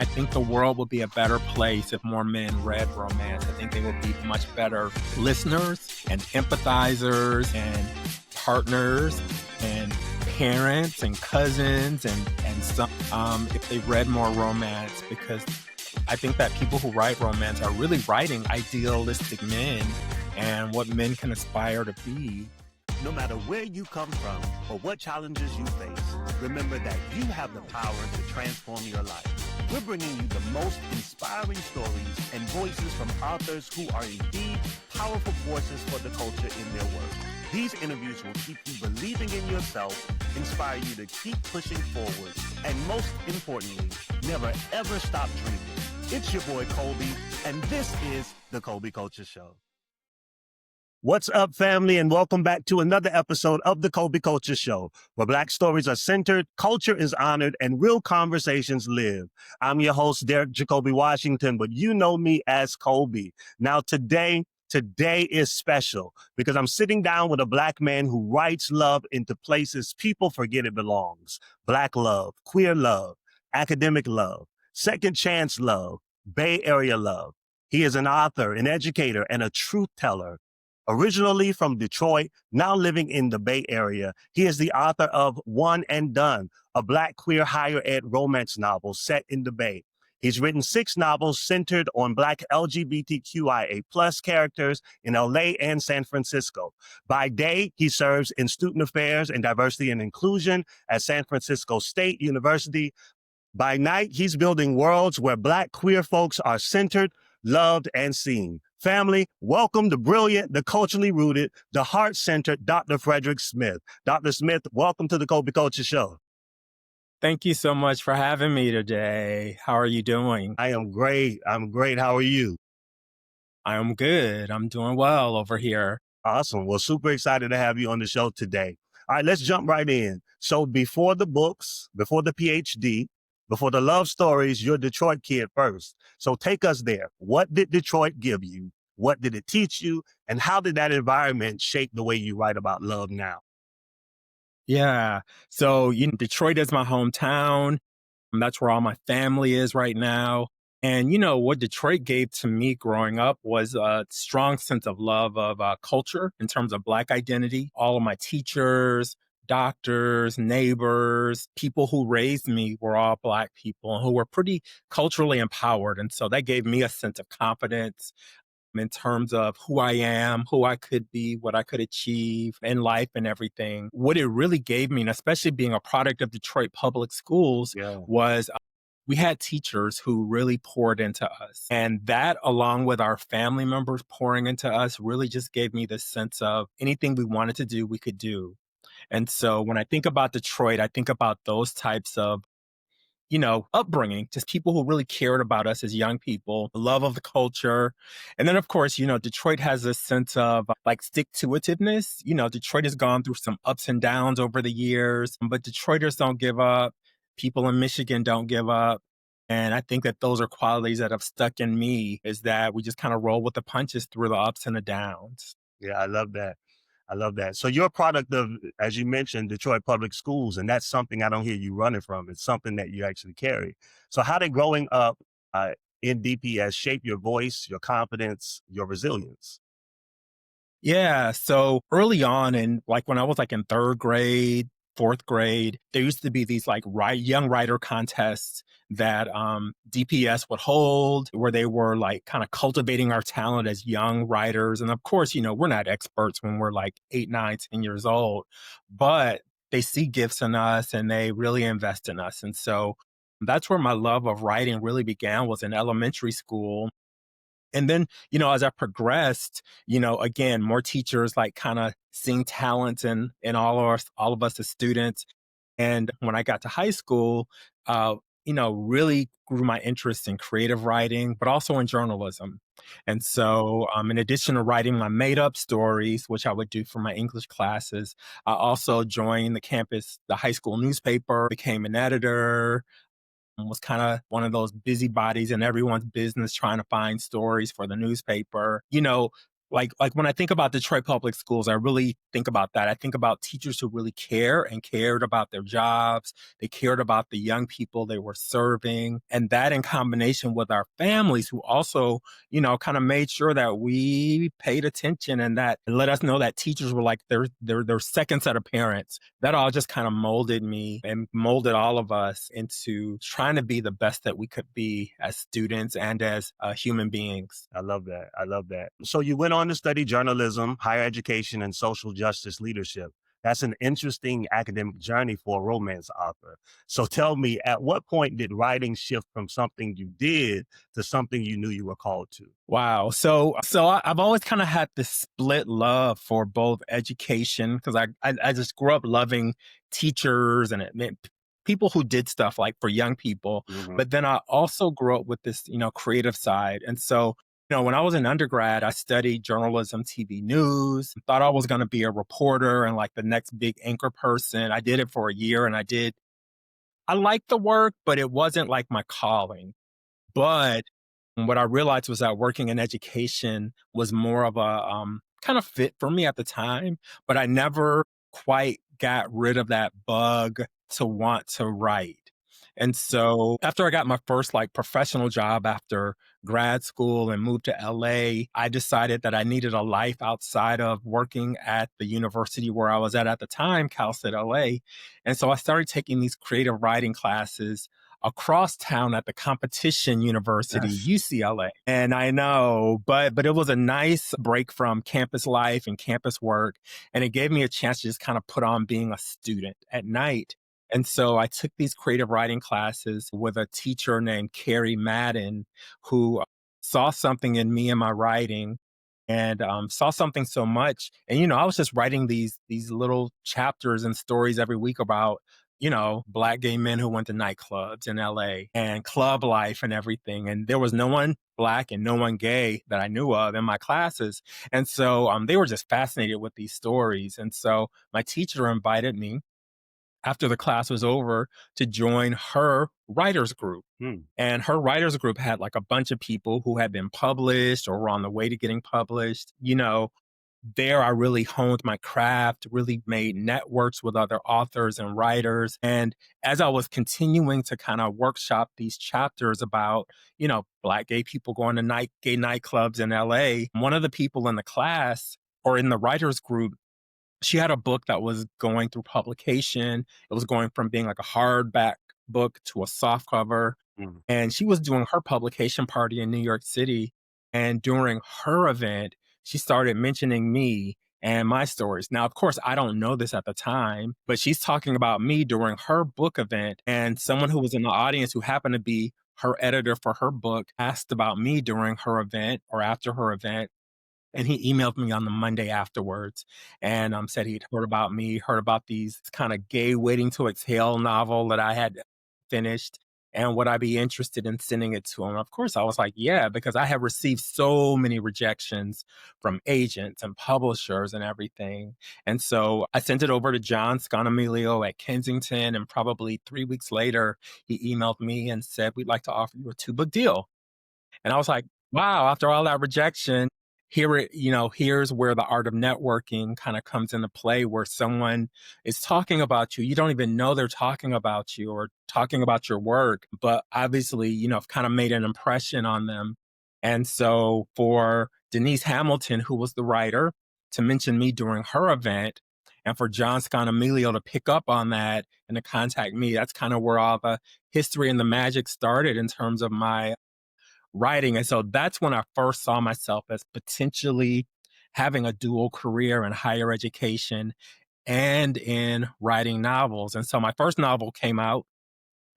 I think the world would be a better place if more men read romance. I think they would be much better listeners and empathizers and partners and parents and cousins and some if they read more romance, because I think that people who write romance are really writing idealistic men and what men can aspire to be. No matter where you come from or what challenges you face, remember that you have the power to transform your life. We're bringing you the most inspiring stories and voices from authors who are indeed powerful forces for the culture in their work. These interviews will keep you believing in yourself, inspire you to keep pushing forward, and most importantly, never ever stop dreaming. It's your boy Kolby, and this is the Kolby Kulture Show. What's up, family, and welcome back to another episode of the Kolby Kulture Show, where Black stories are centered, culture is honored, and real conversations live. I'm your host, Derek Jacoby Washington, but you know me as Kolby. Now, today is special because I'm sitting down with a Black man who writes love into places people forget it belongs. Black love, queer love, academic love, second chance love, Bay Area love. He is an author, an educator, and a truth teller. Originally from Detroit, now living in the Bay Area, he is the author of One and Done, a Black queer higher ed romance novel set in the Bay. He's written 6 novels centered on Black LGBTQIA+ characters in LA and San Francisco. By day, he serves in student affairs and diversity and inclusion at San Francisco State University. By night, he's building worlds where Black queer folks are centered, loved, and seen. Family, welcome the brilliant, the culturally rooted, the heart-centered Dr. Frederick Smith. Dr. Smith, welcome to the Kolby Kulture Show. Thank you so much for having me today. How are you doing? I am great. How are you? I am good. I'm doing well over here. Awesome. Well, super excited to have you on the show today. All right, let's jump right in. So before the books, before the PhD, before the love stories, you're a Detroit kid first. So take us there. What did Detroit give you? What did it teach you? And how did that environment shape the way you write about love now? Yeah. So, Detroit is my hometown. That's where all my family is right now. And, what Detroit gave to me growing up was a strong sense of love of culture in terms of Black identity. All of my teachers, doctors, neighbors, people who raised me were all Black people who were pretty culturally empowered. And so that gave me a sense of confidence in terms of who I am, who I could be, what I could achieve in life and everything. What it really gave me, and especially being a product of Detroit public schools, was we had teachers who really poured into us. And that, along with our family members pouring into us, really just gave me this sense of anything we wanted to do, we could do. And so when I think about Detroit, I think about those types of upbringing, just people who really cared about us as young people, the love of the culture. And then, of course, Detroit has this sense of like stick-to-itiveness. Detroit has gone through some ups and downs over the years, but Detroiters don't give up. People in Michigan don't give up. And I think that those are qualities that have stuck in me, is that we just kind of roll with the punches through the ups and the downs. Yeah, I love that. So you're a product of, as you mentioned, Detroit public schools, and that's something I don't hear you running from. It's something that you actually carry. So how did growing up in DPS shape your voice, your confidence, your resilience? Yeah. So early on, and like when I was like in 3rd grade, 4th grade, there used to be these like young writer contests that DPS would hold, where they were like kind of cultivating our talent as young writers. And of course, we're not experts when we're like 8, 9, 10 years old, but they see gifts in us and they really invest in us. And so that's where my love of writing really began, was in elementary school. And then, as I progressed, again, more teachers like kind of seeing talent in all of us as students. And when I got to high school, really grew my interest in creative writing, but also in journalism. And so, in addition to writing my made-up stories, which I would do for my English classes, I also joined the high school newspaper, became an editor, was kind of one of those busybodies in everyone's business trying to find stories for the newspaper. Like when I think about Detroit public schools, I really think about that. I think about teachers who really care and cared about their jobs. They cared about the young people they were serving. And that in combination with our families who also, kind of made sure that we paid attention and that let us know that teachers were like their second set of parents. That all just kind of molded me and molded all of us into trying to be the best that we could be as students and as human beings. I love that. I love that. So you went on to study journalism, higher education, and social justice leadership. That's an interesting academic journey for a romance author. So tell me, at what point did writing shift from something you did to something you knew you were called to? Wow. I've always kind of had this split love for both education because I just grew up loving teachers and it meant people who did stuff like for young people. Hmm. But then I also grew up with this, creative side. And so, when I was in undergrad, I studied journalism, TV news, thought I was going to be a reporter and like the next big anchor person. I did it for a year and I liked the work, but it wasn't like my calling. But what I realized was that working in education was more of a kind of fit for me at the time, but I never quite got rid of that bug to want to write. And so after I got my first like professional job after grad school and moved to LA, I decided that I needed a life outside of working at the university where I was at the time, Cal State LA. And so I started taking these creative writing classes across town at the competition university, Yes. UCLA. And I know, but it was a nice break from campus life and campus work. And it gave me a chance to just kind of put on being a student at night. And so I took these creative writing classes with a teacher named Carrie Madden, who saw something in me and my writing and saw something so much. And, I was just writing these little chapters and stories every week about Black gay men who went to nightclubs in LA and club life and everything. And there was no one Black and no one gay that I knew of in my classes. And so they were just fascinated with these stories. And so my teacher invited me after the class was over to join her writers group. Hmm. And her writers group had like a bunch of people who had been published or were on the way to getting published. There I really honed my craft, really made networks with other authors and writers. And as I was continuing to kind of workshop these chapters about, Black gay people going to gay nightclubs in LA, one of the people in the class or in the writers group, she had a book that was going through publication. It was going from being like a hardback book to a soft cover. Hmm. And she was doing her publication party in New York City. And during her event, she started mentioning me and my stories. Now, of course, I don't know this at the time, but she's talking about me during her book event. And someone who was in the audience who happened to be her editor for her book asked about me during her event or after her event. And he emailed me on the Monday afterwards and said he'd heard about me, heard about these kind of gay waiting to exhale novel that I had finished. And would I be interested in sending it to him? Of course, I was like, yeah, because I have received so many rejections from agents and publishers and everything. And so I sent it over to John Sconomilio at Kensington. And probably 3 weeks later, he emailed me and said, we'd like to offer you a 2-book deal. And I was like, wow, after all that rejection, here's where the art of networking kind of comes into play, where someone is talking about you. You don't even know they're talking about you or talking about your work, but obviously, kind of made an impression on them. And so for Denise Hamilton, who was the writer, to mention me during her event, and for John Sconomilio to pick up on that and to contact me, that's kind of where all the history and the magic started in terms of my writing. And so that's when I first saw myself as potentially having a dual career in higher education and in writing novels. And so my first novel came out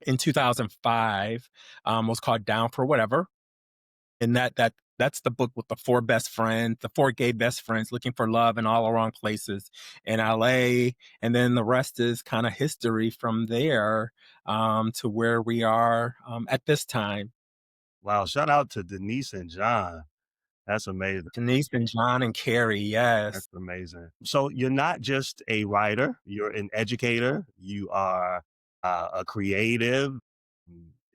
in 2005, was called Down for Whatever. And that's the book with the four gay best friends looking for love in all the wrong places in LA. And then the rest is kind of history from there to where we are at this time. Wow. Shout out to Denise and John. That's amazing. Denise and John and Carrie, That's yes. amazing. So you're not just a writer, you're an educator, you are a creative.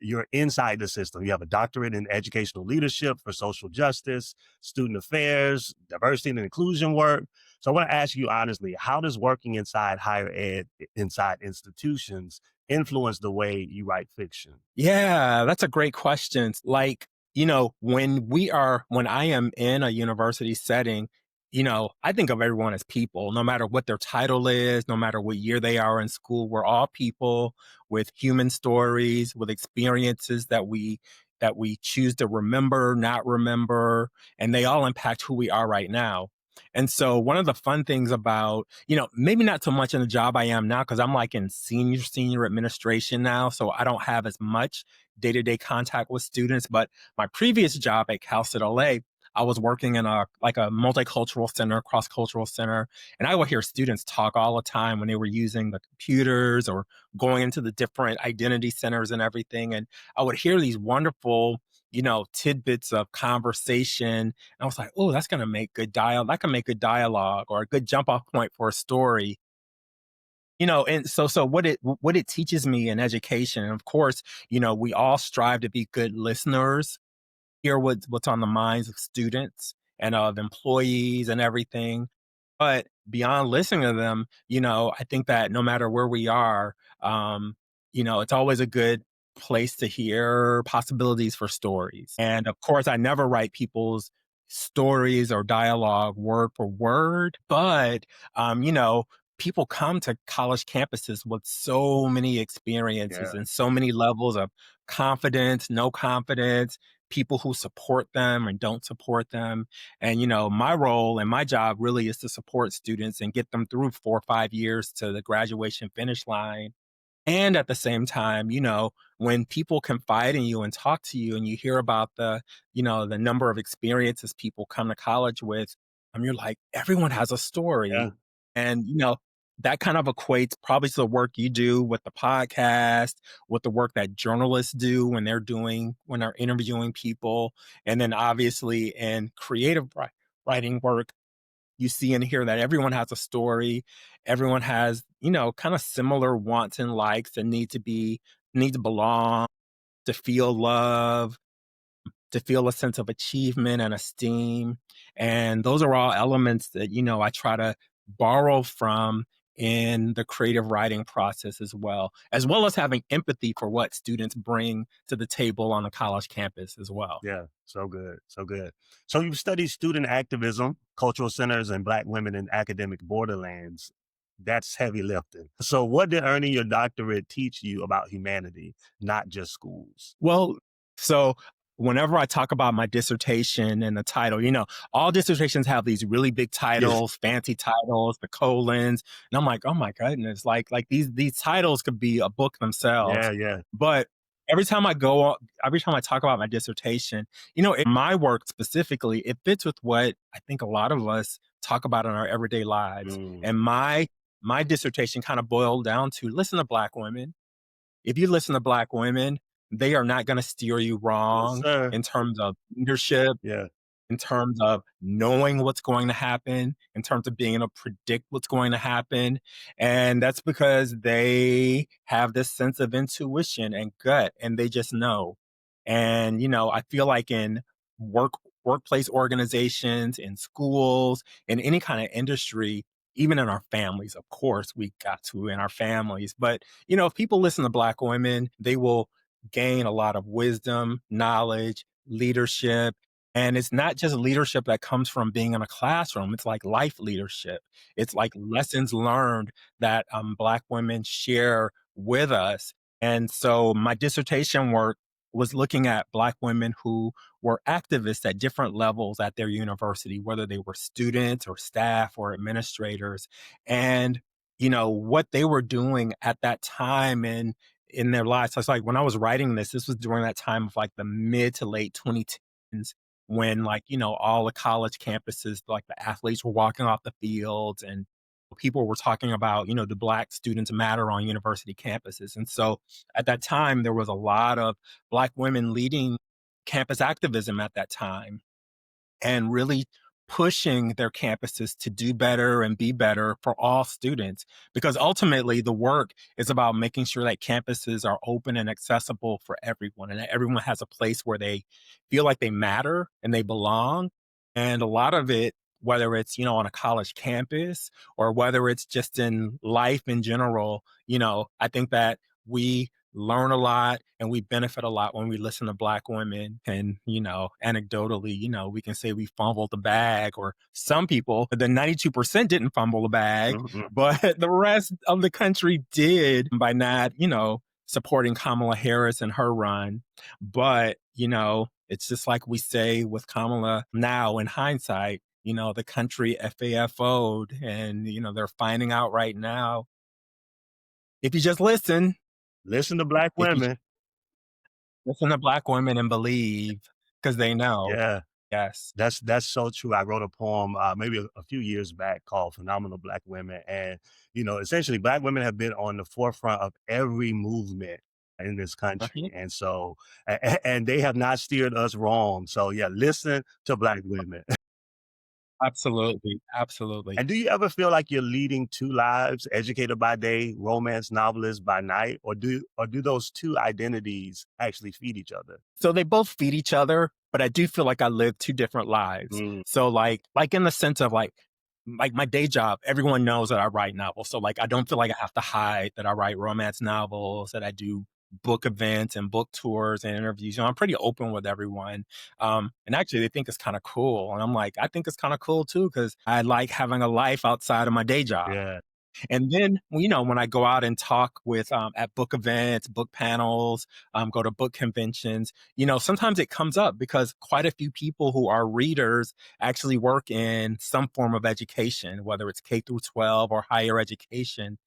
you're inside the system. You have a doctorate in educational leadership for social justice, student affairs, diversity and inclusion work. So I want to ask you honestly, how does working inside higher ed, inside institutions, influence the way you write fiction? Yeah, that's a great question. Like, when I am in a university setting, I think of everyone as people, no matter what their title is, no matter what year they are in school. We're all people with human stories, with experiences that we choose to remember, not remember, and they all impact who we are right now. And so one of the fun things about, maybe not so much in the job I am now, because I'm like in senior administration now. So I don't have as much day-to-day contact with students. But my previous job at Cal State LA, I was working in a multicultural center, cross-cultural center. And I would hear students talk all the time when they were using the computers or going into the different identity centers and everything. And I would hear these wonderful, tidbits of conversation. And I was like, oh, that's going to make good dialogue. That can make good dialogue or a good jump off point for a story. And so what it teaches me in education, and of course, we all strive to be good listeners, hear what's on the minds of students and of employees and everything. But beyond listening to them, I think that no matter where we are, it's always a good place to hear possibilities for stories. And of course, I never write people's stories or dialogue word for word, but, people come to college campuses with so many experiences Yeah, and so many levels of confidence, no confidence, people who support them and don't support them. And, my role and my job really is to support students and get them through 4 or 5 years to the graduation finish line. And at the same time, when people confide in you and talk to you and you hear about the number of experiences people come to college with, you're like, everyone has a story. yeah, And, that kind of equates probably to the work you do with the podcast, with the work that journalists do when they're interviewing people. And then obviously in creative writing work, you see and hear that everyone has a story. Everyone has, kind of similar wants and likes and need to belong, to feel love, to feel a sense of achievement and esteem. And those are all elements that, I try to borrow from in the creative writing process as well as having empathy for what students bring to the table on a college campus as well. yeah. So good, so good. So you study student activism, cultural centers, and Black women in academic borderlands. That's heavy lifting. So what did earning your doctorate teach you about humanity, not just schools? Well, so whenever I talk about my dissertation and the title, all dissertations have these really big Yeah, titles, fancy titles, the colons, and I'm like, oh my goodness, like these titles could be a book themselves. yeah, yeah, But every time I talk about my dissertation, in my work specifically, it fits with what I think a lot of us talk about in our everyday lives. mm, And my dissertation kind of boiled down to listen to Black women. If you listen to Black women, they are not gonna steer you yes, wrong sir. in terms of leadership, Yeah, in terms of knowing what's going to happen, in terms of being able to predict what's going to happen. And that's because they have this sense of intuition and gut, and they just know. And, I feel like in work, workplace organizations, in schools, in any kind of industry, even in our families, of course, we got to in our families. But, if people listen to Black women, they will gain a lot of wisdom, knowledge, leadership, and it's not just leadership that comes from being in a classroom. It's like life leadership. It's like lessons learned that Black women share with us. And so my dissertation work was looking at Black women who were activists at different levels at their university, whether they were students or staff or administrators. And, what they were doing at that time in their lives. So it's like when I was writing this was during that time of like the mid to late 2010s when like, all the college campuses, like the athletes were walking off the fields and people were talking about, the Black students matter on university campuses. And so at that time, there was a lot of Black women leading campus activism at that time and really pushing their campuses to do better and be better for all students. Because ultimately, the work is about making sure that campuses are open and accessible for everyone, and that everyone has a place where they feel like they matter and they belong. And a lot of it, whether it's, on a college campus or whether it's just in life in general, I think that we learn a lot and we benefit a lot when we listen to Black women. And, anecdotally, we can say we fumbled the bag, or some people, the 92% didn't fumble the bag, Mhm. but the rest of the country did by not, supporting Kamala Harris and her run. But, it's just like we say with Kamala now in hindsight, the country FAFO'd, and, they're finding out right now. If you just listen, Listen to Black if you women. listen to Black women and believe, because they know. Yeah. Yes. That's so true. I wrote a poem, maybe a few years back called "Phenomenal Black Women," and essentially, Black women have been on the forefront of every movement in this country, Mhm. and so, and they have not steered us wrong. So, yeah, listen to Black women. Absolutely, absolutely. And do you ever feel like you're leading two lives, educator by day, romance novelist by night, or do those two identities actually feed each other? So they both feed each other, but I do feel like I live two different lives. Mm, So like in the sense of like my day job, everyone knows that I write novels. So like I don't feel like I have to hide that I write romance novels, that I do book events and book tours and interviews. I'm pretty open with everyone. And actually they think it's kind of cool. And I'm like, I think it's kind of cool too, because I like having a life outside of my day job. yeah, And then, when I go out and talk with at book events, book panels, go to book conventions, sometimes it comes up because quite a few people who are readers actually work in some form of education, whether it's K through 12 or higher education.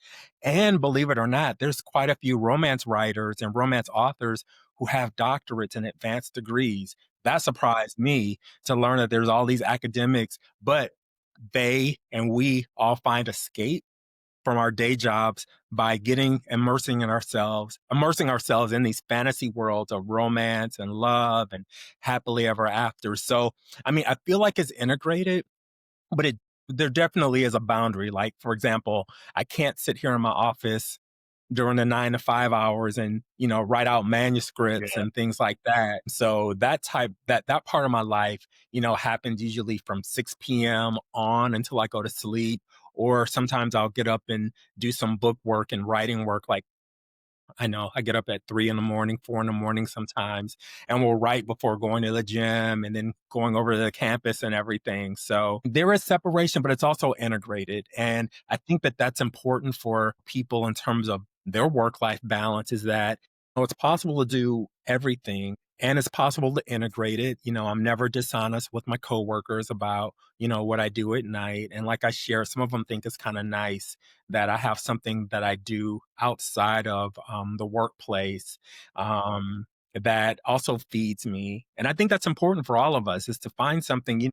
And believe it or not, there's quite a few romance writers and romance authors who have doctorates and advanced degrees. That surprised me to learn that there's all these academics, but they and we all find escape from our day jobs by immersing ourselves in these fantasy worlds of romance and love and happily ever after. So, I mean, I feel like it's integrated, but there definitely is a boundary. Like, for example, I can't sit here in my office during the 9 to 5 hours and write out manuscripts yeah, and things like that. So that part of my life happens usually from 6 p.m. on until I go to sleep, or sometimes I'll get up and do some book work and writing work. Like, I know I get up at 3 in the morning, 4 in the morning sometimes, and we'll write before going to the gym and then going over to the campus and everything. So there is separation, but it's also integrated. And I think that that's important for people in terms of their work life balance, is that it's possible to do everything and it's possible to integrate it. I'm never dishonest with my coworkers about, what I do at night. And like I share, some of them think it's kind of nice that I have something that I do outside of the workplace, that also feeds me. And I think that's important for all of us, is to find something.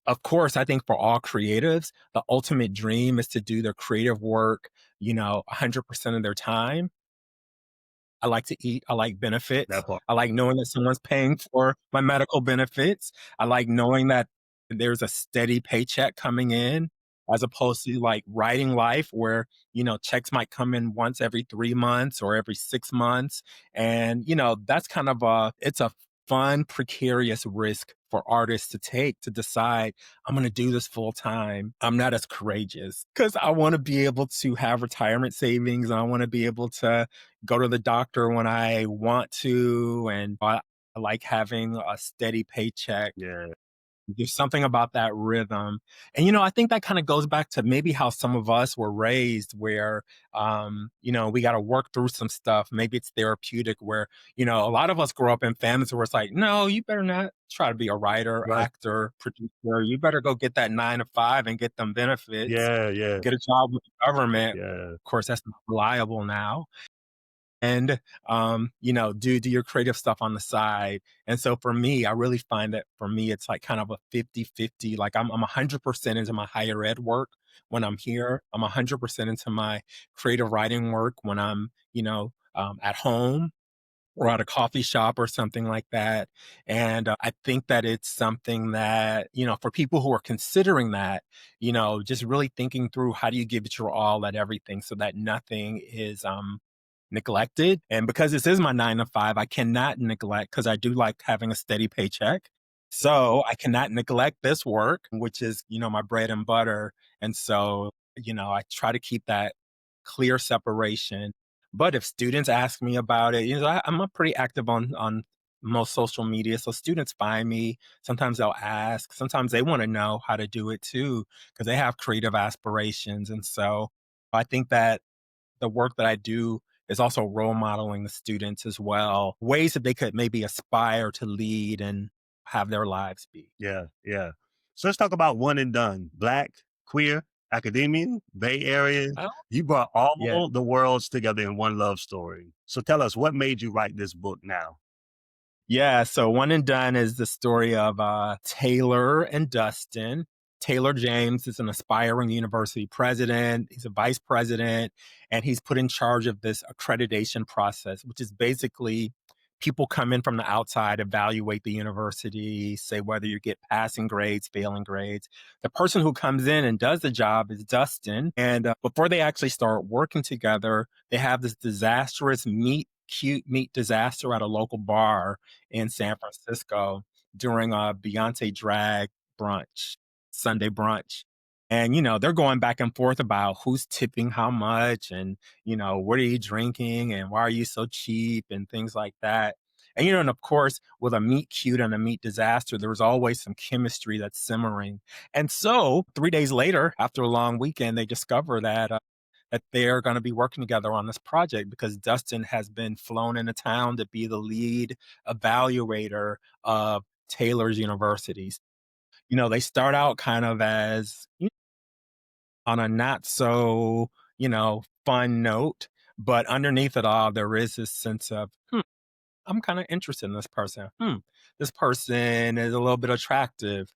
Of course, I think for all creatives, the ultimate dream is to do their creative work, 100% of their time. I like to eat. I like benefits. that part. I like knowing that someone's paying for my medical benefits. I like knowing that there's a steady paycheck coming in, as opposed to like writing life where, checks might come in once every 3 months or every 6 months. And, that's kind of it's a fun, precarious risk for artists to take, to decide, I'm going to do this full time. I'm not as courageous because I want to be able to have retirement savings, and I want to be able to go to the doctor when I want to. And I like having a steady paycheck. Yeah, There's something about that rhythm. And, I think that kind of goes back to maybe how some of us were raised, where, we got to work through some stuff. Maybe it's therapeutic, where, a lot of us grow up in families where it's like, no, you better not try to be a writer, right. actor, producer. You better go get that 9 to 5 and get them benefits, Yeah, yeah, get a job with the government. yeah, Of course, that's not reliable now. And do your creative stuff on the side. And so for me, I really find that for me it's like kind of a 50-50. Like I'm 100% into my higher ed work when I'm here. I'm 100% into my creative writing work when I'm at home. or at a coffee shop or something like that. And I think that it's something that, for people who are considering that, just really thinking through how do you give it your all at everything so that nothing is neglected. And because this is my 9 to 5, I cannot neglect because I do like having a steady paycheck. So I cannot neglect this work, which is, my bread and butter. And so, I try to keep that clear separation. But if students ask me about it, I'm a pretty active on most social media. So students find me. Sometimes they'll ask. Sometimes they want to know how to do it too, because they have creative aspirations. And so I think that the work that I do is also role modeling the students as well, ways that they could maybe aspire to lead and have their lives be. Yeah, yeah. So let's talk about one and done. Black, queer, academia, Bay Area. Oh, You brought yeah. all the worlds together in one love story. So tell us, what made you write this book now? Yeah, so One and Done is the story of Taylor and Dustin. Taylor James is an aspiring university president. He's a vice president, and he's put in charge of this accreditation process, which is basically people come in from the outside, evaluate the university, say whether you get passing grades, failing grades. The person who comes in and does the job is Dustin. And before they actually start working together, they have this disastrous cute meat disaster at a local bar in San Francisco during a Beyoncé drag brunch, Sunday brunch. And, they're going back and forth about who's tipping how much and, what are you drinking and why are you so cheap and things like that. And of course, with a meet cute and a meet disaster, there was always some chemistry that's simmering. And so 3 days later, after a long weekend, they discover that they're going to be working together on this project because Dustin has been flown into town to be the lead evaluator of Taylor's universities. They start out kind of as on a not so, fun note, but underneath it all, there is this sense of, I'm kind of interested in this person. This person is a little bit attractive.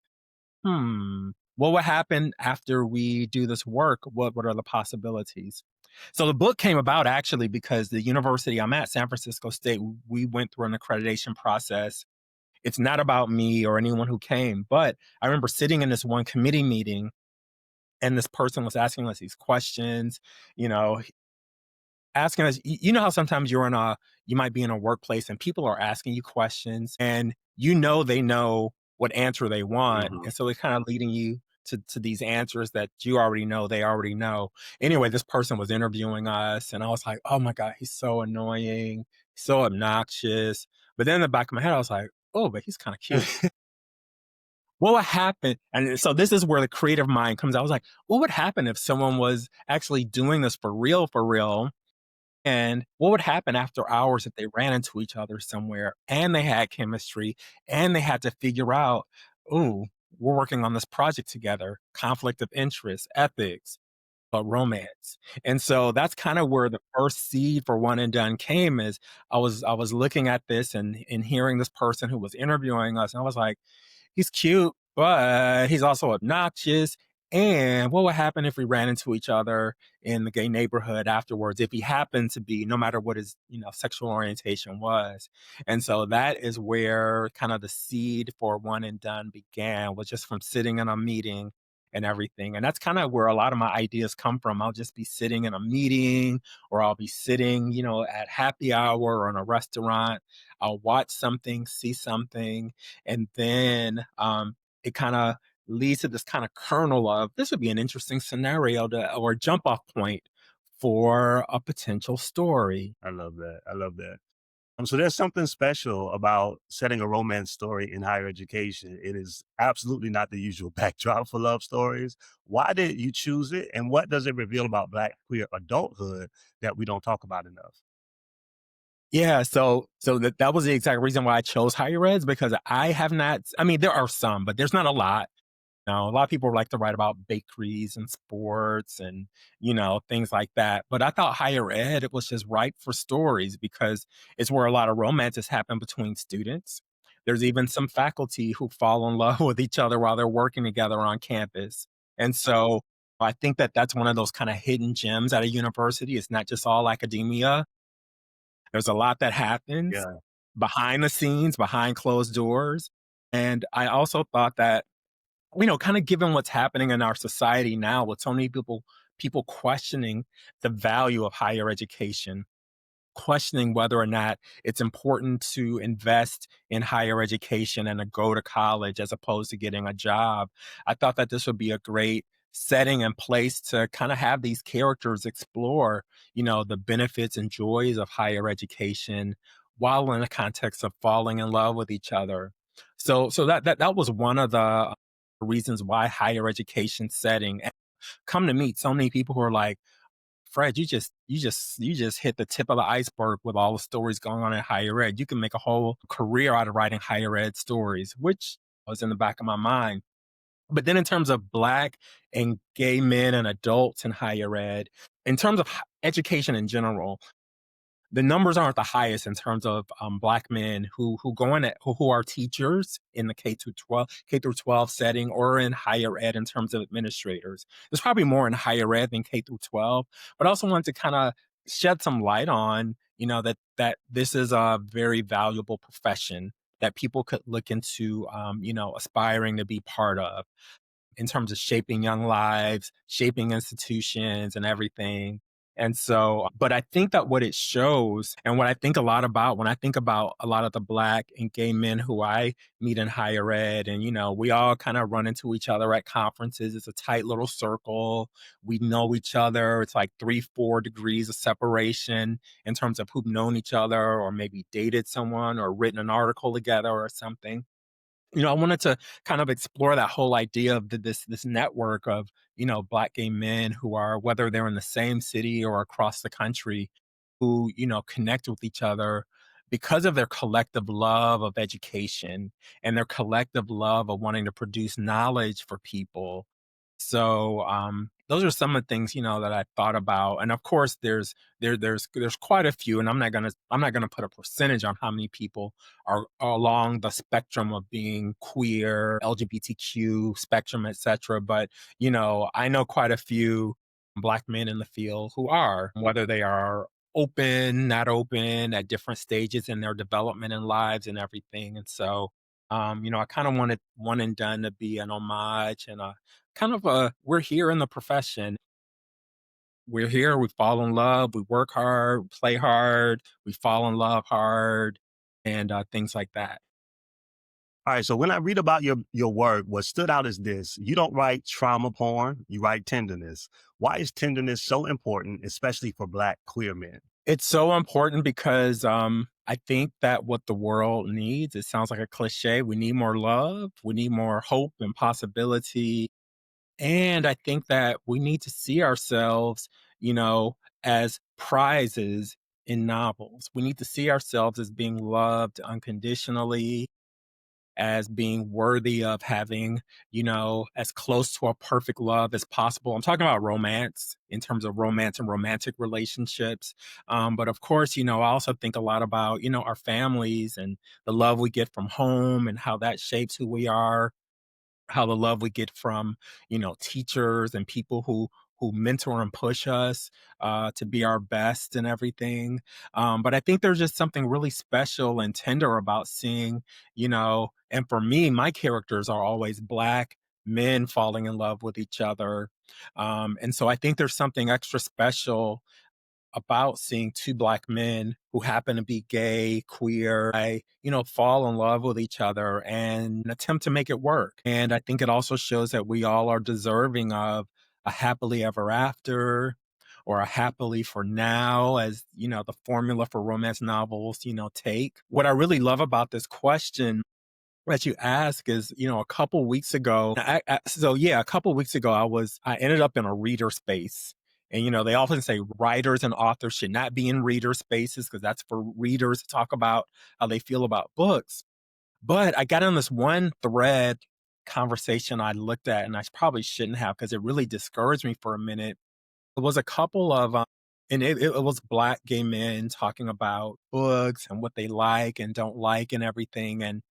What would happen after we do this work? What are the possibilities? So the book came about actually because the university I'm at, San Francisco State, we went through an accreditation process. It's not about me or anyone who came, but I remember sitting in this one committee meeting and this person was asking us these questions, you know, asking us, you know how sometimes you might be in a workplace and people are asking you questions and they know what answer they want. Mhm. And so they're kind of leading you to these answers that you already know, they already know. Anyway, this person was interviewing us and I was like, oh my God, he's so annoying, so obnoxious. But then in the back of my head, I was like, oh, but he's kind of cute. What would happen? And so this is where the creative mind comes out. I was like, what would happen if someone was actually doing this for real, for real? And what would happen after hours if they ran into each other somewhere and they had chemistry and they had to figure out, "Ooh, we're working on this project together, conflict of interest, ethics, romance." And so that's kind of where the first seed for One and Done came is I was looking at this and hearing this person who was interviewing us, and I was like, he's cute, but he's also obnoxious. And what would happen if we ran into each other in the gay neighborhood afterwards, if he happened to be, no matter what his, sexual orientation was? And so that is where kind of the seed for One and Done began, was just from sitting in a meeting and everything. And that's kind of where a lot of my ideas come from. I'll just be sitting in a meeting or I'll be sitting, at happy hour or in a restaurant. I'll watch something, see something, and then it kind of leads to this kind of kernel of this would be an interesting scenario or jump off point for a potential story. I love that. I love that. So there's something special about setting a romance story in higher education. It is absolutely not the usual backdrop for love stories. Why did you choose it, and what does it reveal about Black queer adulthood that we don't talk about enough? Yeah, so that was the exact reason why I chose higher eds, because I have not. I mean, there are some, but there's not a lot. Now, a lot of people like to write about bakeries and sports and, things like that. But I thought higher ed, it was just right for stories because it's where a lot of romances happen between students. There's even some faculty who fall in love with each other while they're working together on campus. And so I think that that's one of those kind of hidden gems at a university. It's not just all academia. There's a lot that happens Yeah. behind the scenes, behind closed doors. And I also thought that, kind of given what's happening in our society now with so many people questioning the value of higher education, questioning whether or not it's important to invest in higher education and to go to college as opposed to getting a job. I thought that this would be a great setting and place to kind of have these characters explore, the benefits and joys of higher education while in the context of falling in love with each other. So that was one of the reasons why higher education setting. And come to meet so many people who are like, Fred, you just hit the tip of the iceberg with all the stories going on in higher ed. You can make a whole career out of writing higher ed stories, which was in the back of my mind. But then in terms of black and gay men and adults in higher ed, in terms of education in general, the numbers aren't the highest in terms of black men who go in who are teachers in the K through 12 setting or in higher ed in terms of administrators. There's probably more in higher ed than K through 12, but I also wanted to kind of shed some light on, that this is a very valuable profession that people could look into, aspiring to be part of in terms of shaping young lives, shaping institutions and everything. And so, but I think that what it shows and what I think a lot about when I think about a lot of the black and gay men who I meet in higher ed, and, we all kind of run into each other at conferences. It's a tight little circle. We know each other. It's like 3, 4 degrees of separation in terms of who've known each other or maybe dated someone or written an article together or something. I wanted to kind of explore that whole idea of this network of, black gay men who are, whether they're in the same city or across the country, who, connect with each other because of their collective love of education and their collective love of wanting to produce knowledge for people. So those are some of the things, that I thought about. And of course there's quite a few, and I'm not gonna put a percentage on how many people are along the spectrum of being queer, LGBTQ spectrum, etc. But I know quite a few black men in the field who are, whether they are open, not open, at different stages in their development and lives and everything. And so I kind of wanted One and Done to be an homage and a kind of we're here in the profession. We're here, we fall in love, we work hard, play hard, we fall in love hard, and things like that. All right. So when I read about your work, what stood out is this: you don't write trauma porn, you write tenderness. Why is tenderness so important, especially for Black queer men? It's so important because I think that what the world needs, it sounds like a cliche, we need more love, we need more hope and possibility. And I think that we need to see ourselves, as prizes in novels. We need to see ourselves as being loved unconditionally, as being worthy of having, as close to a perfect love as possible. I'm talking about romance in terms of romance and romantic relationships. But of course, I also think a lot about, our families and the love we get from home and how that shapes who we are, how the love we get from, teachers and people who mentor and push us to be our best and everything. But I think there's just something really special and tender about seeing, and for me, my characters are always black men falling in love with each other. And so I think there's something extra special about seeing two black men who happen to be gay, queer, fall in love with each other and attempt to make it work. And I think it also shows that we all are deserving of a happily ever after or a happily for now, as, the formula for romance novels, take. What I really love about this question that you ask is, a couple weeks ago. A couple weeks ago, I ended up in a reader space. And, they often say writers and authors should not be in reader spaces because that's for readers to talk about how they feel about books. But I got on this one thread conversation I looked at, and I probably shouldn't have because it really discouraged me for a minute. It was a couple of, and it was black gay men talking about books and what they like and don't like and everything. And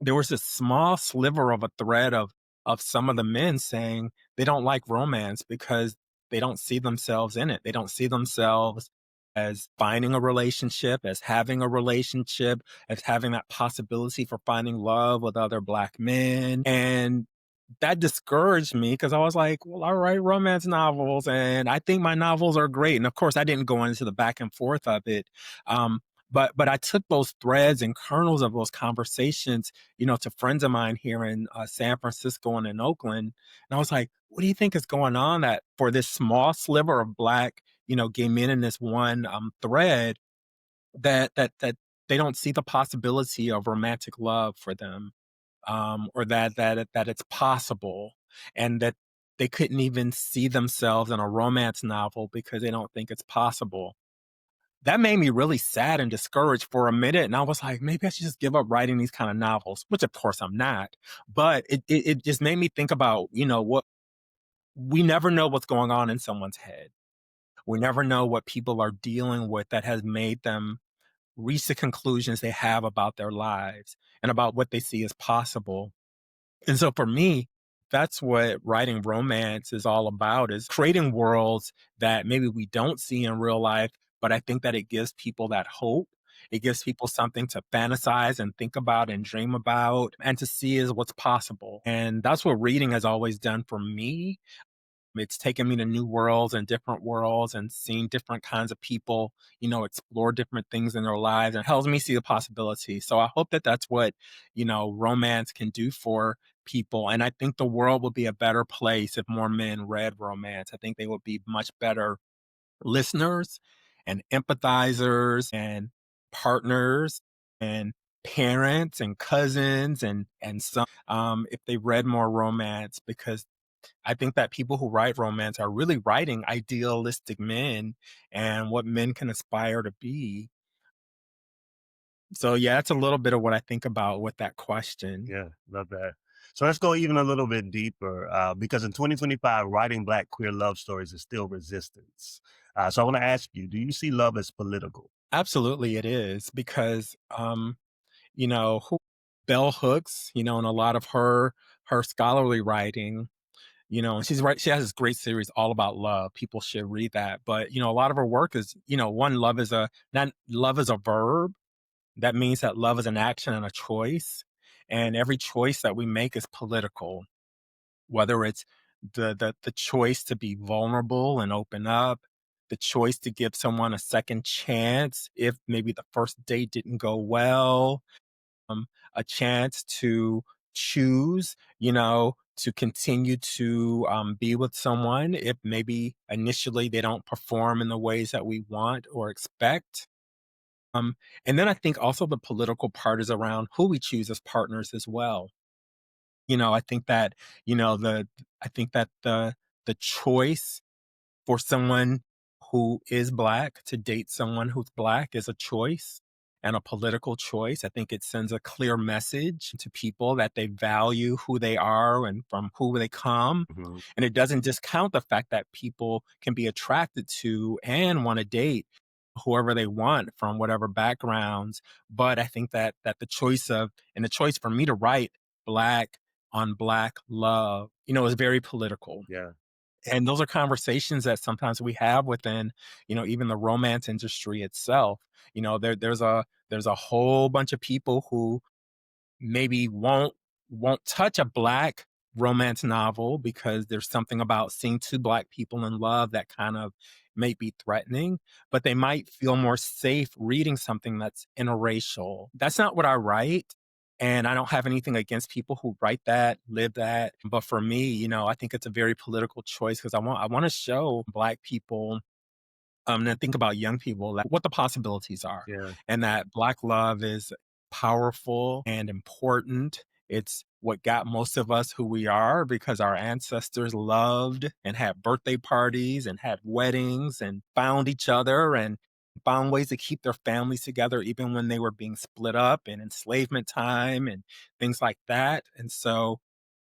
there was this small sliver of a thread of some of the men saying they don't like romance because they don't see themselves in it. They don't see themselves as finding a relationship, as having a relationship, as having that possibility for finding love with other Black men. And that discouraged me because I was like, well, I write romance novels and I think my novels are great. And of course, I didn't go into the back and forth of it. Um, but I took those threads and kernels of those conversations, to friends of mine here in San Francisco and in Oakland. And I was like, what do you think is going on that for this small sliver of Black, gay men in this one thread that they don't see the possibility of romantic love for them, or that it's possible, and that they couldn't even see themselves in a romance novel because they don't think it's possible. That made me really sad and discouraged for a minute, and I was like, maybe I should just give up writing these kind of novels, which of course I'm not. But it just made me think about, what we never know what's going on in someone's head. We never know what people are dealing with that has made them reach the conclusions they have about their lives and about what they see as possible. And so for me, that's what writing romance is all about, is creating worlds that maybe we don't see in real life, but I think that it gives people that hope. It gives people something to fantasize and think about and dream about and to see as what's possible. And that's what reading has always done for me. It's taken me to new worlds and seeing different kinds of people, explore different things in their lives and helps me see the possibility. So I hope that that's what, romance can do for people. And I think the world would be a better place if more men read romance. I think they would be much better listeners and empathizers and partners and parents and cousins and some, if they read more romance, because I think that people who write romance are really writing idealistic men and what men can aspire to be. So yeah, that's a little bit of what I think about with that question. Yeah, love that. So let's go even a little bit deeper, because in 2025, writing Black queer love stories is still resistance. So I want to ask you, do you see love as political? Absolutely it is because who Bell Hooks, and a lot of her scholarly writing, and she has this great series all about love. People should read that. But, a lot of her work is, one, love is a verb. That means that love is an action and a choice. And every choice that we make is political, whether it's the choice to be vulnerable and open up, the choice to give someone a second chance if maybe the first date didn't go well, um, a chance to choose, to continue to be with someone if maybe initially they don't perform in the ways that we want or expect. Um, and then I think also the political part is around who we choose as partners as well. I think that, you know, the I think that the choice for someone who is Black to date someone who's Black is a choice and a political choice. I think it sends a clear message to people that they value who they are and from who they come. Mhm. And it doesn't discount the fact that people can be attracted to and want to date whoever they want from whatever backgrounds. But I think that the choice for me to write Black on Black love, is very political. Yeah. And those are conversations that sometimes we have within, even the romance industry itself. There's a whole bunch of people who maybe won't touch a Black romance novel because there's something about seeing two Black people in love that kind of may be threatening, but they might feel more safe reading something that's interracial. That's not what I write. And I don't have anything against people who write that, live that. But for me, I think it's a very political choice because I want to show Black people, and I think about young people, like what the possibilities are, Yeah. and that Black love is powerful and important. It's what got most of us who we are because our ancestors loved and had birthday parties and had weddings and found each other and found ways to keep their families together even when they were being split up and enslavement time and things like that. And so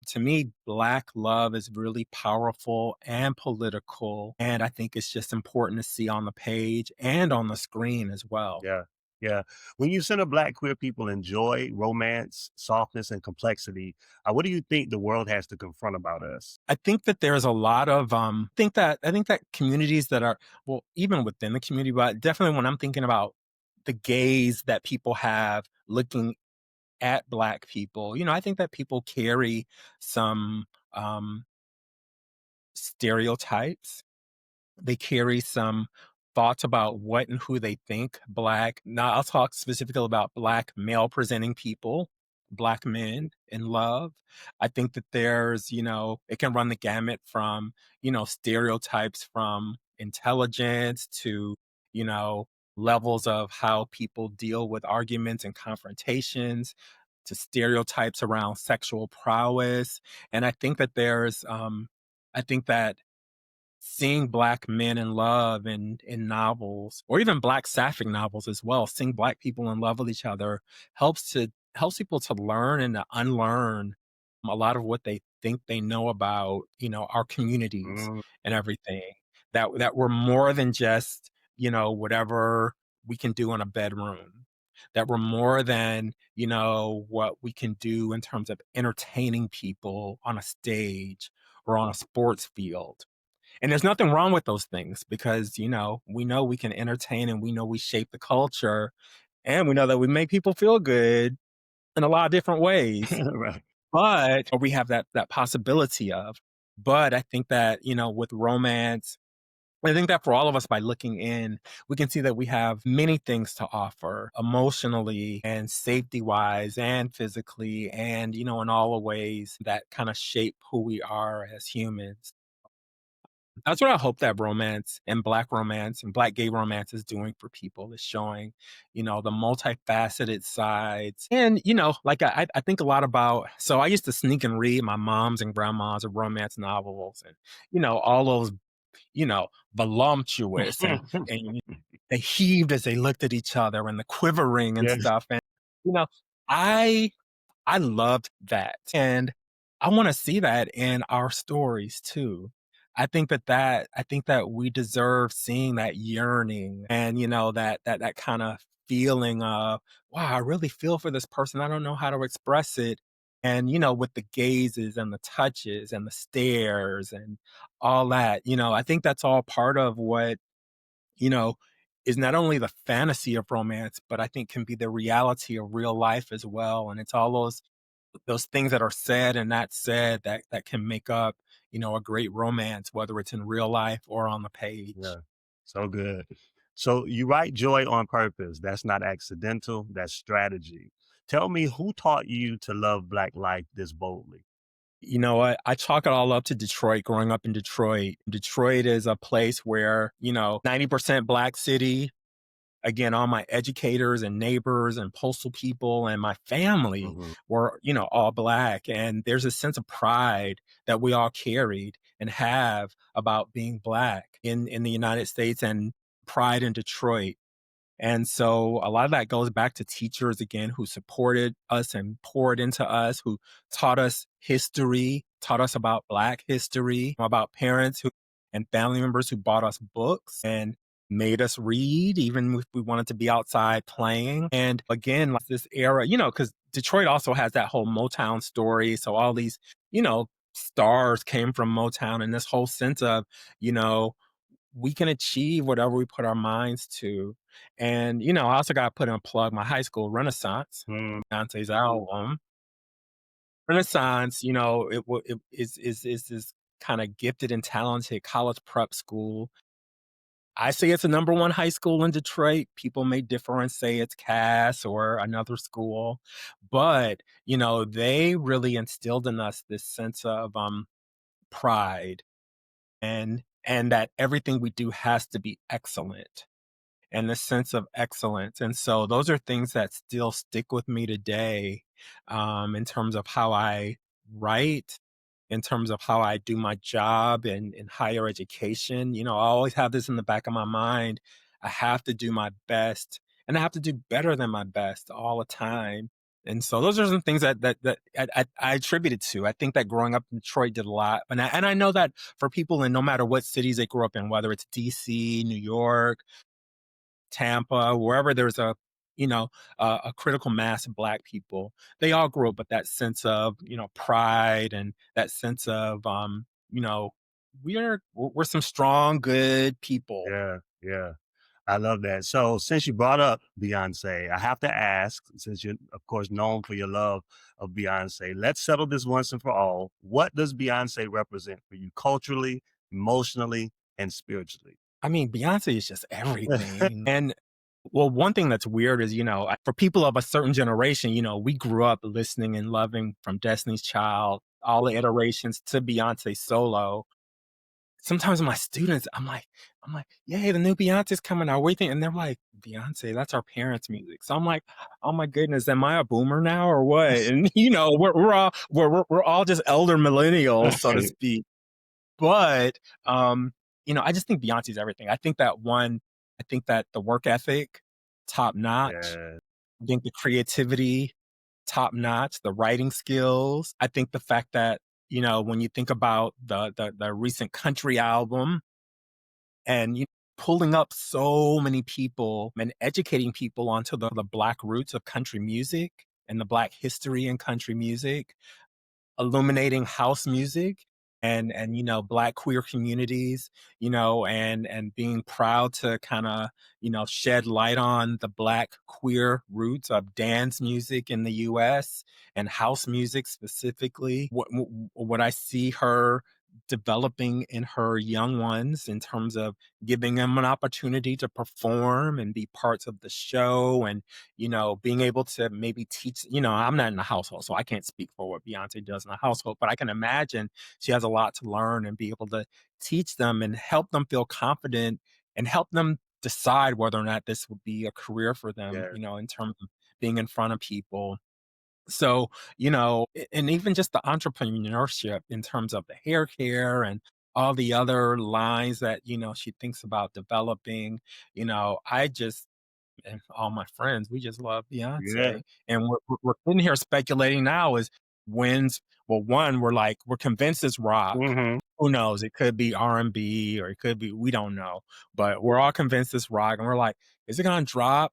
to me, Black love is really powerful and political. And I think it's just important to see on the page and on the screen as well. Yeah. Yeah. When you center Black queer people in joy, romance, softness, and complexity, what do you think the world has to confront about us? I think that there's a lot of I think that communities that are, well, even within the community, but definitely when I'm thinking about the gaze that people have looking at Black people, I think that people carry some um stereotypes. They carry some thoughts about what and who they think Black. Now, I'll talk specifically about Black male presenting people, Black men in love. I think that it can run the gamut from, stereotypes from intelligence to, you know, levels of how people deal with arguments and confrontations to stereotypes around sexual prowess. And I think that seeing Black men in love in novels, or even Black sapphic novels as well, seeing Black people in love with each other helps people to learn and to unlearn a lot of what they think they know about, our communities Mm, and everything. That we're more than just, whatever we can do in a bedroom. That we're more than, what we can do in terms of entertaining people on a stage or on a sports field. And there's nothing wrong with those things because, we know we can entertain and we know we shape the culture and we know that we make people feel good in a lot of different ways. right. But or we have that possibility of. But I think that, with romance, I think that for all of us by looking in, we can see that we have many things to offer emotionally and safety wise and physically and, in all the ways that kind of shape who we are as humans. That's what I hope that romance and Black gay romance is doing for people, is showing, the multifaceted sides. And, like I think a lot about, so I used to sneak and read my mom's and grandma's romance novels and, all those, voluptuous and they heaved as they looked at each other and the quivering and Yes. stuff. And, you know, I I loved that, and I wanna see that in our stories too. I think that we deserve seeing that yearning and, that kinda feeling of, "Wow, I really feel for this person, I don't know how to express it." And, with the gazes and the touches and the stares and all that, I think that's all part of what, you know, is not only the fantasy of romance, but I think can be the reality of real life as well. And it's all those things that are said and not said that can make up, a great romance, whether it's in real life or on the page. Yeah. So good. So you write joy on purpose. That's not accidental. That's strategy. Tell me who taught you to love Black life this boldly? You know what? I chalk it all up to Detroit, growing up in Detroit. Detroit is a place where, 90% Black city. Again, all my educators and neighbors and postal people and my family Hmm. were, all Black. And there's a sense of pride that we all carried and have about being Black in the United States and pride in Detroit. And so a lot of that goes back to teachers again who supported us and poured into us, who taught us history, taught us about Black history, about parents who and family members who bought us books and made us read, even if we wanted to be outside playing. And again, like this era, because Detroit also has that whole Motown story. So all these, stars came from Motown and this whole sense of, you know, we can achieve whatever we put our minds to. And, I also got to put in a plug my high school Renaissance, Mm, Beyonce's album. Renaissance, is this kind of gifted and talented college prep school. I say it's the number one high school in Detroit. People may differ and say it's Cass or another school, but they really instilled in us this sense of pride and that everything we do has to be excellent and the sense of excellence. And so those are things that still stick with me today, in terms of how I write, in terms of how I do my job in higher education. I always have this in the back of my mind. I have to do my best and I have to do better than my best all the time. And so those are some things that I attribute it to. I think that growing up in Detroit did a lot. And I know that for people in no matter what cities they grew up in, whether it's DC, New York, Tampa, wherever there's a a critical mass of Black people. They all grew up with that sense of, pride and that sense of, you know, we're some strong, good people. Yeah, yeah. I love that. So since you brought up Beyonce, I have to ask, since you're of course known for your love of Beyonce, let's settle this once and for all. What does Beyonce represent for you culturally, emotionally, and spiritually? I mean, Beyonce is just everything. And well, one thing that's weird is, for people of a certain generation, we grew up listening and loving from Destiny's Child, all the iterations to Beyonce solo. Sometimes my students, I'm like, "Yay, the new Beyonce's coming out. What do you think?" And they're like, "Beyonce, that's our parents' music." So I'm like, "Oh my goodness, am I a boomer now or what?" And we're all just elder millennials, so to Right. speak. But I just think Beyonce's everything. I think that the work ethic, top notch. Yeah, I think the creativity, top notch, the writing skills. I think the fact that, when you think about the recent country album and pulling up so many people and educating people onto the Black roots of country music and the Black history in country music, illuminating house music and Black queer communities, and being proud to kind of shed light on the Black queer roots of dance music in the US and house music specifically. What I see her developing in her young ones in terms of giving them an opportunity to perform and be parts of the show and being able to maybe teach, I'm not in the household, so I can't speak for what Beyonce does in the household, but I can imagine she has a lot to learn and be able to teach them and help them feel confident and help them decide whether or not this would be a career for them, yeah, in terms of being in front of people. So, and even just the entrepreneurship in terms of the hair care and all the other lines that, she thinks about developing, I just and all my friends, we just love yeah. Beyonce. And we're sitting here speculating now is when's well, one, we're convinced it's rock. Hmm. Who knows? It could be R&B or it could be, we don't know. But we're all convinced it's rock. And we're like, is it gonna drop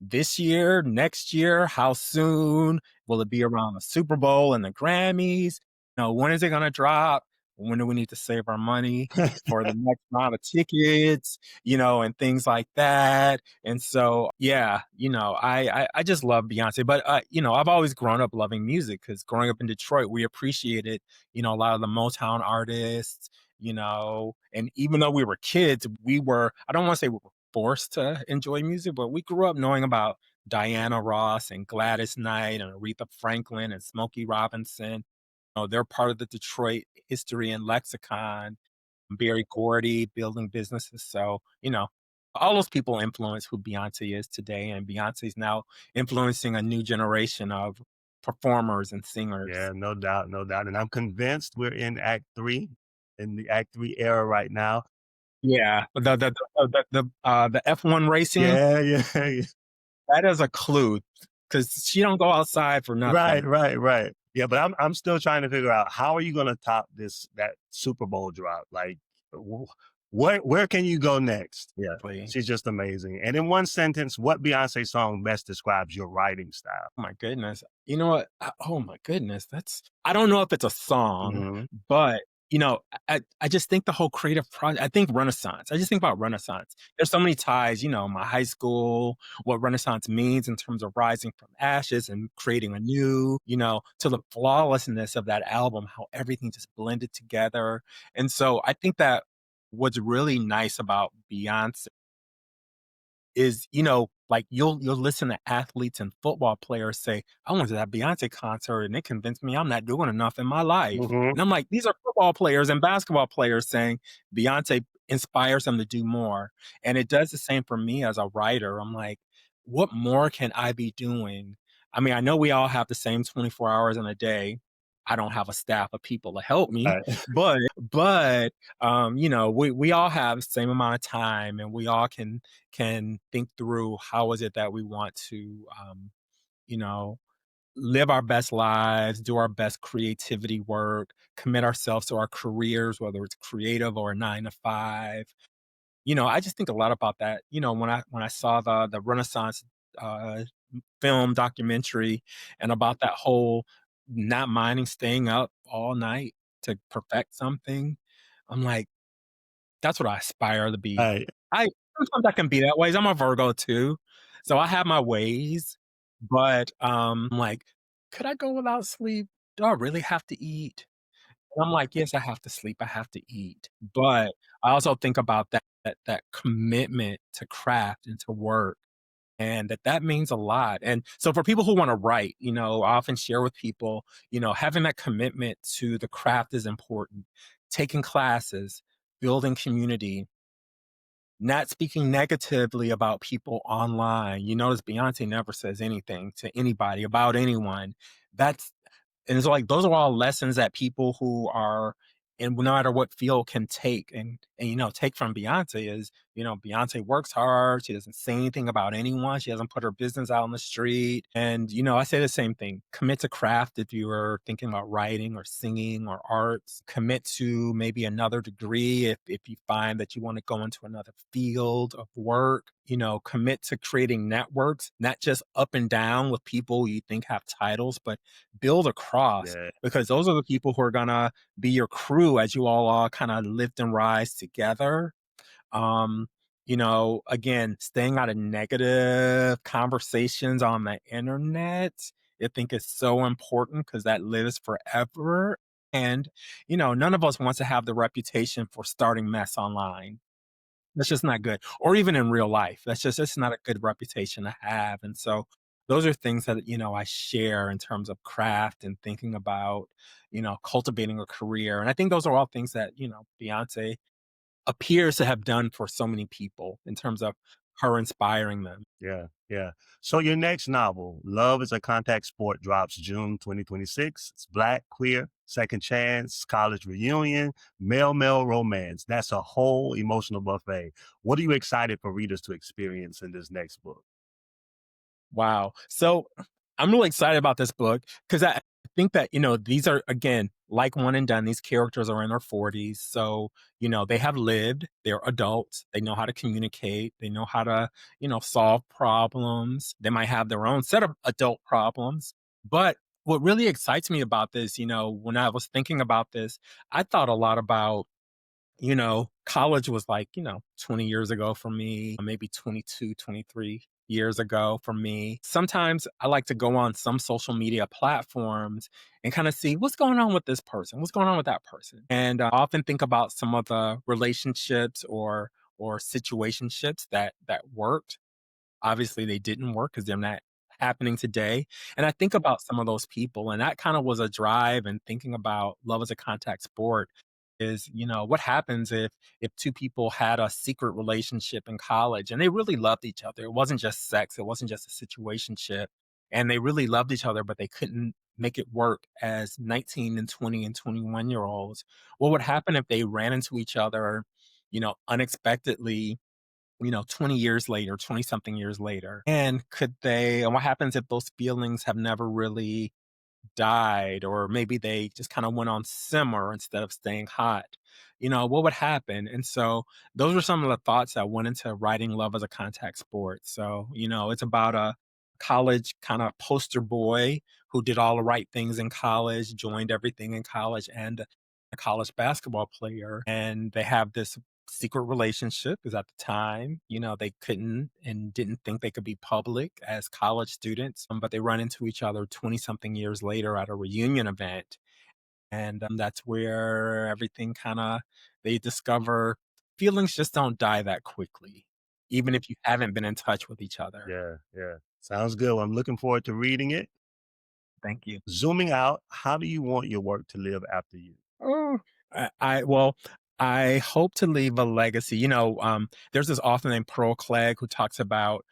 this year, next year? How soon? Will it be around the Super Bowl and the Grammys? When is it going to drop? When do we need to save our money for the next round of tickets? And things like that. And so, yeah, I just love Beyonce. But I've always grown up loving music because growing up in Detroit, we appreciated, a lot of the Motown artists. And even though we were kids, I don't want to say we were forced to enjoy music, but we grew up knowing about Diana Ross and Gladys Knight and Aretha Franklin and Smokey Robinson. They're part of the Detroit history and lexicon. Berry Gordy building businesses. So, all those people influence who Beyonce is today. And Beyonce's now influencing a new generation of performers and singers. Yeah, no doubt, no doubt. And I'm convinced we're in Act Three, in the Act Three era right now. Yeah. The F1 racing, Yeah, yeah, yeah. that is a clue because she don't go outside for Right, nothing. right, right. Yeah, but I'm still trying to figure out how are you gonna top that Super Bowl drop? Like, wh where can you go next? Yeah, she's just amazing. And in one sentence, what Beyonce song best describes your writing style? Oh my goodness. You know what? Oh my goodness. I don't know if it's a song, Mhm. but I just think the whole creative project, I think Renaissance. I just think about Renaissance. There's so many ties, my high school, what Renaissance means in terms of rising from ashes and creating anew, to the flawlessness of that album, how everything just blended together. And so I think that what's really nice about Beyonce is, like you'll listen to athletes and football players say, "I went to that Beyonce concert and it convinced me I'm not doing enough in my life." Mhm. And I'm like, these are football players and basketball players saying Beyonce inspires them to do more. And it does the same for me as a writer. I'm like, what more can I be doing? I mean, I know we all have the same 24 hours in a day. I don't have a staff of people to help me, Right. but we all have the same amount of time and we all can think through how is it that we want to you know live our best lives, do our best creativity work, commit ourselves to our careers, whether it's creative or a 9 to 5. I just think a lot about that, when I saw the Renaissance, uh, film documentary and about that whole not minding staying up all night to perfect something. I'm like, that's what I aspire to be. Right. I sometimes I can be that way. I'm a Virgo too, so I have my ways, but, I'm like, "Could I go without sleep? Do I really have to eat?" And I'm like, "Yes, I have to sleep, I have to eat." But I also think about that commitment to craft and to work, and that means a lot. And so for people who wanna write, I often share with people, having that commitment to the craft is important. Taking classes, building community, not speaking negatively about people online. You notice Beyoncé never says anything to anybody about anyone. That's and it's like those are all lessons that people who are in no matter what field can take and take from Beyonce is, Beyonce works hard. She doesn't say anything about anyone. She doesn't put her business out on the street. And, I say the same thing. Commit to craft if you are thinking about writing or singing or arts. Commit to maybe another degree if you find that you want to go into another field of work. Commit to creating networks, not just up and down with people you think have titles, but build across Yeah. because those are the people who are gonna be your crew as you all kind of lift and rise together. Um, again, staying out of negative conversations on the internet, I think is so important because that lives forever. And, none of us wants to have the reputation for starting mess online. That's just not good. Or even in real life. That's not a good reputation to have. And so those are things that, I share in terms of craft and thinking about, cultivating a career. And I think those are all things that, Beyonce appears to have done for so many people in terms of her inspiring them. Yeah, yeah. So your next novel, Love is a Contact Sport, drops June 2026. It's Black, queer, second chance, college reunion, male romance. That's a whole emotional buffet. What are you excited for readers to experience in this next book? Wow. So I'm really excited about this book because I think that, these are, again, like one and done. These characters are in their 40s. So, they have lived, they're adults, they know how to communicate, they know how to, solve problems. They might have their own set of adult problems. But what really excites me about this, when I was thinking about this, I thought a lot about college was like, 20 years ago for me, maybe 22, 23 years ago for me. Sometimes I like to go on some social media platforms and kind of see what's going on with this person, what's going on with that person. And I often think about some of the relationships or situationships that worked. Obviously, they didn't work because 'cause they're not happening today, and I think about some of those people, and that kinda was a drive and thinking about love as a contact sport is, what happens if 2 people had a secret relationship in college and they really loved each other? It wasn't just sex, it wasn't just a situationship, and they really loved each other, but they couldn't make it work as 19 and 20 and 21-year-olds. What would happen if they ran into each other, unexpectedly 20 years later, 20 something years later? And what happens if those feelings have never really died, or maybe they just kind of went on simmer instead of staying hot? What would happen? And so those were some of the thoughts that went into writing Love as a Contact Sport. So, it's about a college kind of poster boy who did all the right things in college, joined everything in college, and a college basketball player. And they have this secret relationship because at the time, they couldn't and didn't think they could be public as college students, but they run into each other 20 something years later at a reunion event. And that's where everything kind of, they discover feelings just don't die that quickly, even if you haven't been in touch with each other. Yeah, yeah. Sounds good. Well, I'm looking forward to reading it. Thank you. Zooming out, how do you want your work to live after you? Oh, well, I hope to leave a legacy. There's this author named Pearl Clegg who talks about,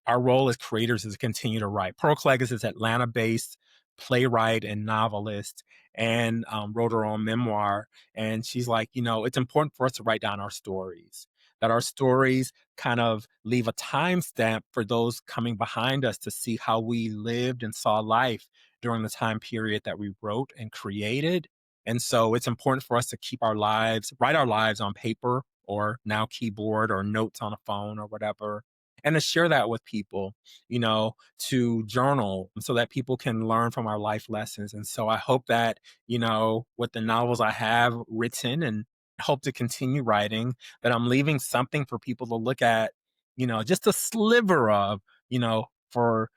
our role as creators is to continue to write. Pearl Clegg is this Atlanta-based playwright and novelist, and wrote her own memoir. And she's like, it's important for us to write down our stories. That our stories kind of leave a timestamp for those coming behind us to see how we lived and saw life during the time period that we wrote and created. And so it's important for us to keep our lives, write our lives on paper or now keyboard or notes on a phone or whatever. And to share that with people, to journal so that people can learn from our life lessons. And so I hope that, with the novels I have written and hope to continue writing, that I'm leaving something for people to look at, just a sliver of, for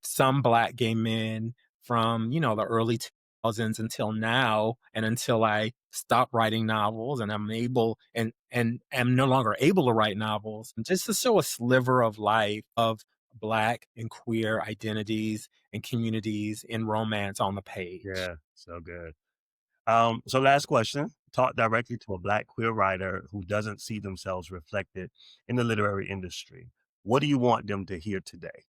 some Black gay men from, the early 2000s until now, and until I stop writing novels and I'm able and am no longer able to write novels, and just to show a sliver of life of Black and queer identities and communities in romance on the page. Yeah, so good. So last question, talk directly to a Black queer writer who doesn't see themselves reflected in the literary industry. What do you want them to hear today?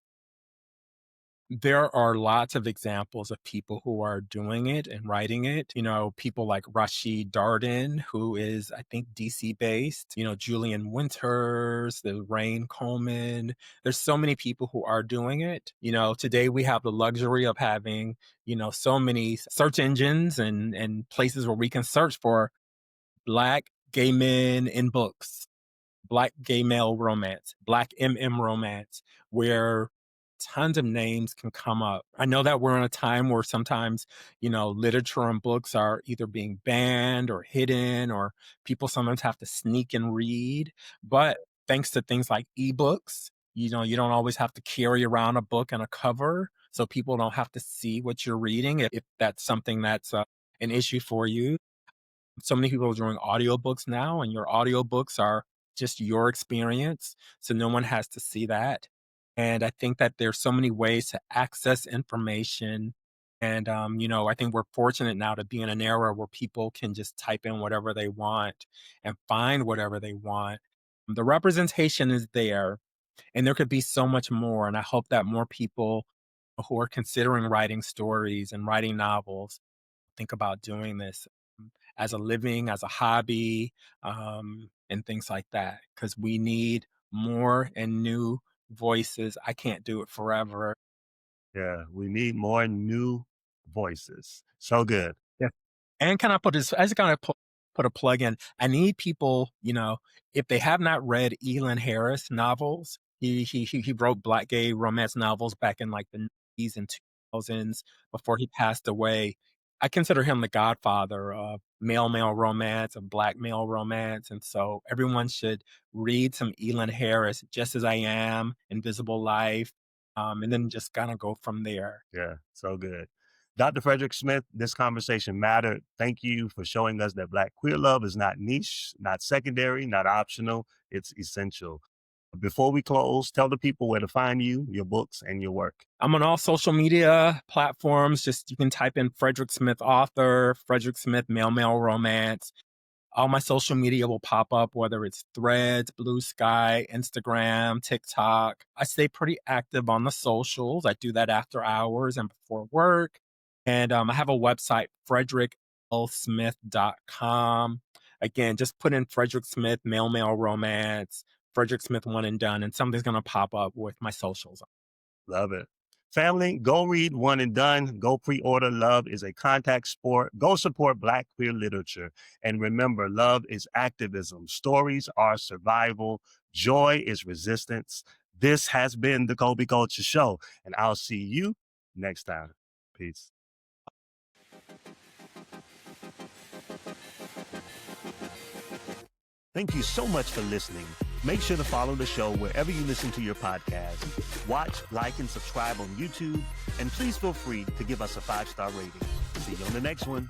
There are lots of examples of people who are doing it and writing it. People like Rashid Darden, who is, I think, DC based, Julian Winters, the Rain Coleman. There's so many people who are doing it. Today we have the luxury of having, so many search engines and places where we can search for Black gay men in books, Black gay male romance, Black romance, where tons of names can come up. I know that we're in a time where sometimes, literature and books are either being banned or hidden, or people sometimes have to sneak and read. But thanks to things like ebooks, you don't always have to carry around a book and a cover. So people don't have to see what you're reading if that's something that's an issue for you. So many people are doing audiobooks now, and your audiobooks are just your experience. So no one has to see that. And I think that there's so many ways to access information. And, I think we're fortunate now to be in an era where people can just type in whatever they want and find whatever they want. The representation is there, and there could be so much more. And I hope that more people who are considering writing stories and writing novels think about doing this as a living, as a hobby, and things like that. Because we need more and new voices. I can't do it forever. Yeah, we need more new voices. So good. Yeah. And can I put this? I just gotta put a plug in. I need people, if they have not read Elin Harris novels. He wrote Black gay romance novels back in like the 90s and 2000s before he passed away. I consider him the godfather of male romance, of Black male romance, and so everyone should read some Elin Harris, Just As I Am, Invisible Life, and then just kind of go from there. Yeah, so good. Dr. Frederick Smith, this conversation mattered. Thank you for showing us that Black queer love is not niche, not secondary, not optional. It's essential. Before we close, tell the people where to find you, your books, and your work. I'm on all social media platforms. Just you can type in Frederick Smith author, Frederick Smith male romance. All my social media will pop up, whether it's Threads, Blue Sky, Instagram, TikTok. I stay pretty active on the socials. I do that after hours and before work. And I have a website, frederickLsmith.com. Again, just put in Frederick Smith, male romance, Frederick Smith one and done, and something's going to pop up with my socials. Love it. Family, go read One and Done. Go pre-order Love is a Contact Sport. Go support Black queer literature. And remember, love is activism. Stories are survival. Joy is resistance. This has been the Kolby Kulture Show, and I'll see you next time. Peace. Thank you so much for listening. Make sure to follow the show wherever you listen to your podcast. Watch, like, and subscribe on YouTube. And please feel free to give us a 5-star rating. See you on the next one.